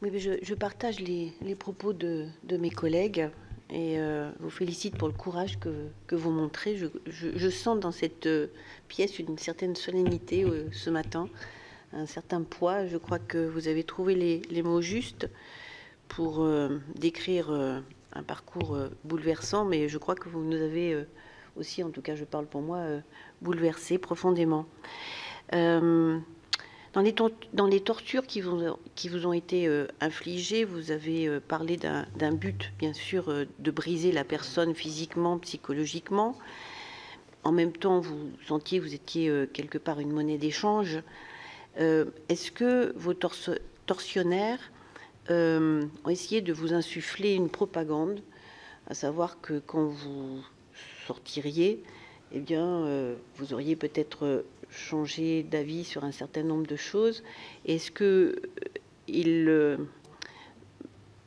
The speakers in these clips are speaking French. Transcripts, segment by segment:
Oui, mais je partage les propos de mes collègues et vous félicite pour le courage que vous montrez. Je sens dans cette pièce une certaine solennité ce matin, un certain poids. Je crois que vous avez trouvé les mots justes pour décrire un parcours bouleversant, mais je crois que vous nous avez aussi, en tout cas je parle pour moi, bouleversé profondément. Dans les tortures qui vous ont été infligées, vous avez parlé d'un but, bien sûr, de briser la personne physiquement, psychologiquement. En même temps, vous sentiez que vous étiez quelque part une monnaie d'échange. Est-ce que vos tortionnaires ont essayé de vous insuffler une propagande, à savoir que quand vous sortiriez, eh bien, vous auriez peut-être changé d'avis sur un certain nombre de choses. Est-ce qu'il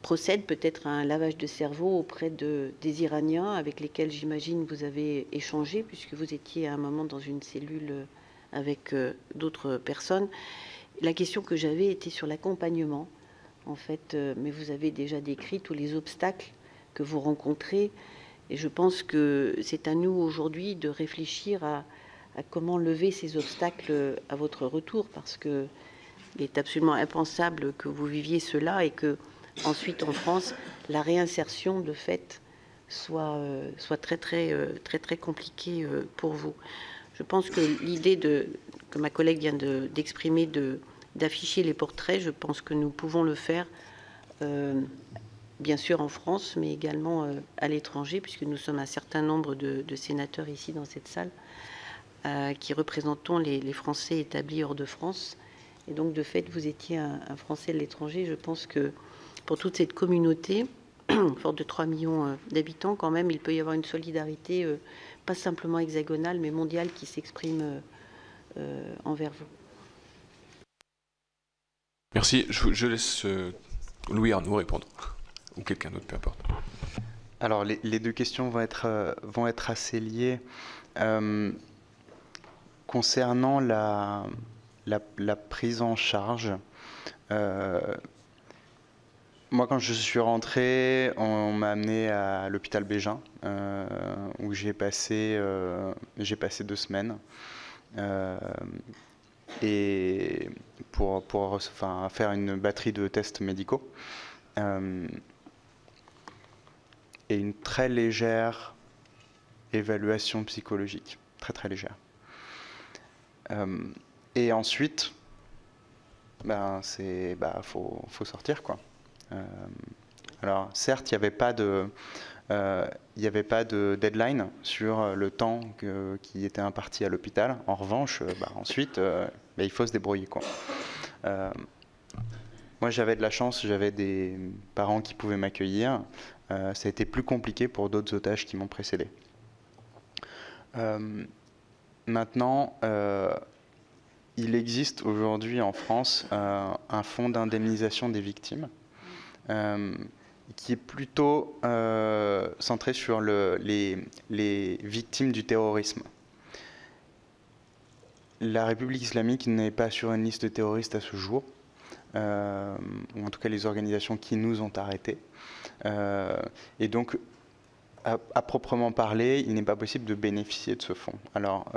procède peut-être à un lavage de cerveau auprès des Iraniens avec lesquels, j'imagine, vous avez échangé, puisque vous étiez à un moment dans une cellule avec d'autres personnes? La question que j'avais était sur l'accompagnement, en fait, mais vous avez déjà décrit tous les obstacles que vous rencontrez. Et je pense que c'est à nous aujourd'hui de réfléchir à comment lever ces obstacles à votre retour, parce qu'il est absolument impensable que vous viviez cela et que ensuite en France, la réinsertion de fait soit très compliquée pour vous. Je pense que l'idée que ma collègue vient d'exprimer d'afficher les portraits, je pense que nous pouvons le faire bien sûr en France, mais également à l'étranger, puisque nous sommes un certain nombre de sénateurs ici dans cette salle qui représentons les Français établis hors de France. Et donc, de fait, vous étiez un Français de l'étranger. Je pense que pour toute cette communauté, forte de 3 millions d'habitants, quand même, il peut y avoir une solidarité, pas simplement hexagonale, mais mondiale, qui s'exprime envers vous. Merci. Je laisse Louis Arnaud répondre, ou quelqu'un d'autre, peu importe. Alors, les deux questions vont être assez liées. Concernant la prise en charge, moi, quand je suis rentré, on m'a amené à l'hôpital Bégin, où j'ai passé 2 semaines. Et pour faire une batterie de tests médicaux. Et une très légère évaluation psychologique, très légère. Et ensuite, faut sortir, quoi. Alors certes, il n'y avait pas de deadline sur le temps qui était imparti à l'hôpital. En revanche, ensuite, il faut se débrouiller, quoi. Moi, j'avais de la chance, j'avais des parents qui pouvaient m'accueillir. Ça a été plus compliqué pour d'autres otages qui m'ont précédé. Maintenant, il existe aujourd'hui en France un fonds d'indemnisation des victimes qui est plutôt centré sur les victimes du terrorisme. La République islamique n'est pas sur une liste de terroristes à ce jour, ou en tout cas les organisations qui nous ont arrêtés. Et donc, à proprement parler, il n'est pas possible de bénéficier de ce fonds. Alors,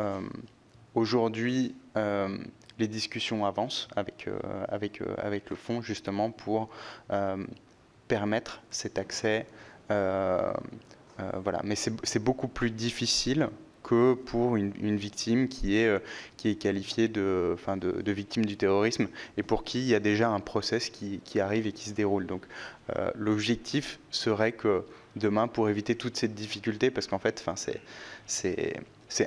aujourd'hui, les discussions avancent avec le fonds, justement, pour permettre cet accès. Voilà. Mais c'est beaucoup plus difficile que pour une victime qui est qualifiée de victime du terrorisme et pour qui il y a déjà un process qui arrive et qui se déroule. Donc l'objectif serait que demain, pour éviter toute cette difficulté, parce qu'en fait, c'est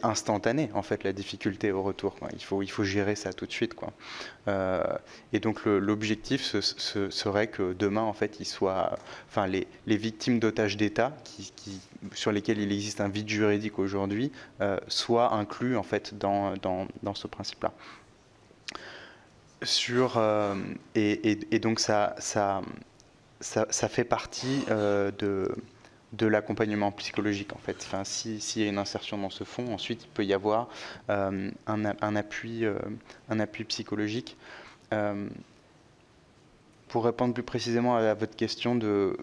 instantané, en fait, la difficulté au retour, quoi. Il faut gérer ça tout de suite, quoi. Et donc l'objectif serait que demain, en fait, les victimes d'otages d'État sur lesquelles il existe un vide juridique aujourd'hui soient inclus, en fait, dans ce principe-là. Et donc ça fait partie de l'accompagnement psychologique, en fait. Enfin, s'il y a une insertion dans ce fonds, ensuite il peut y avoir un appui psychologique. Pour répondre plus précisément à votre question de,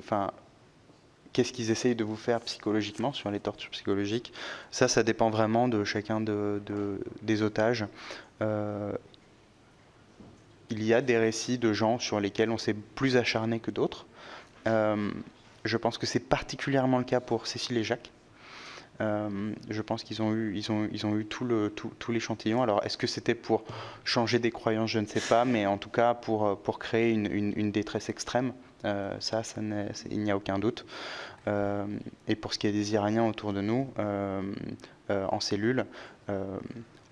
qu'est-ce qu'ils essayent de vous faire psychologiquement sur les tortures psychologiques, ça dépend vraiment de chacun des otages. Il y a des récits de gens sur lesquels on s'est plus acharné que d'autres. Je pense que c'est particulièrement le cas pour Cécile et Jacques. Je pense qu'ils ont eu tout l'échantillon. Alors, est-ce que c'était pour changer des croyances? Je ne sais pas, mais en tout cas pour créer une détresse extrême. Il n'y a aucun doute. Et pour ce qui est des Iraniens autour de nous, en cellule,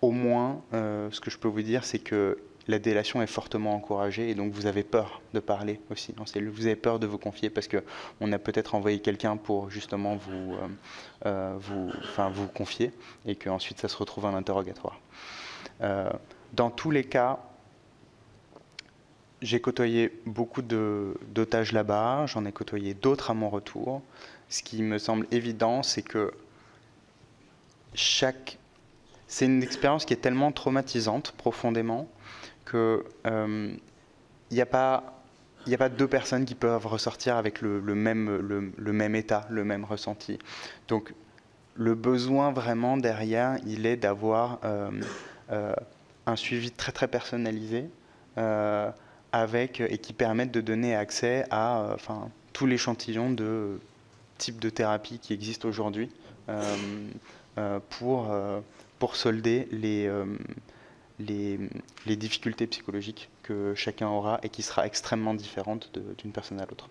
au moins, ce que je peux vous dire, c'est que la délation est fortement encouragée et donc vous avez peur de parler aussi en cellule. Vous avez peur de vous confier parce qu'on a peut-être envoyé quelqu'un pour justement vous confier et qu'ensuite ça se retrouve en interrogatoire. Dans tous les cas, j'ai côtoyé beaucoup d'otages là-bas, j'en ai côtoyé d'autres à mon retour. Ce qui me semble évident, c'est que c'est une expérience qui est tellement traumatisante profondément que il n'y a pas deux personnes qui peuvent ressortir avec le même état, le même ressenti. Donc le besoin vraiment derrière, il est d'avoir un suivi très très personnalisé et qui permettent de donner accès à tout l'échantillon de types de thérapie qui existent aujourd'hui pour solder les difficultés psychologiques que chacun aura et qui sera extrêmement différente d'une personne à l'autre.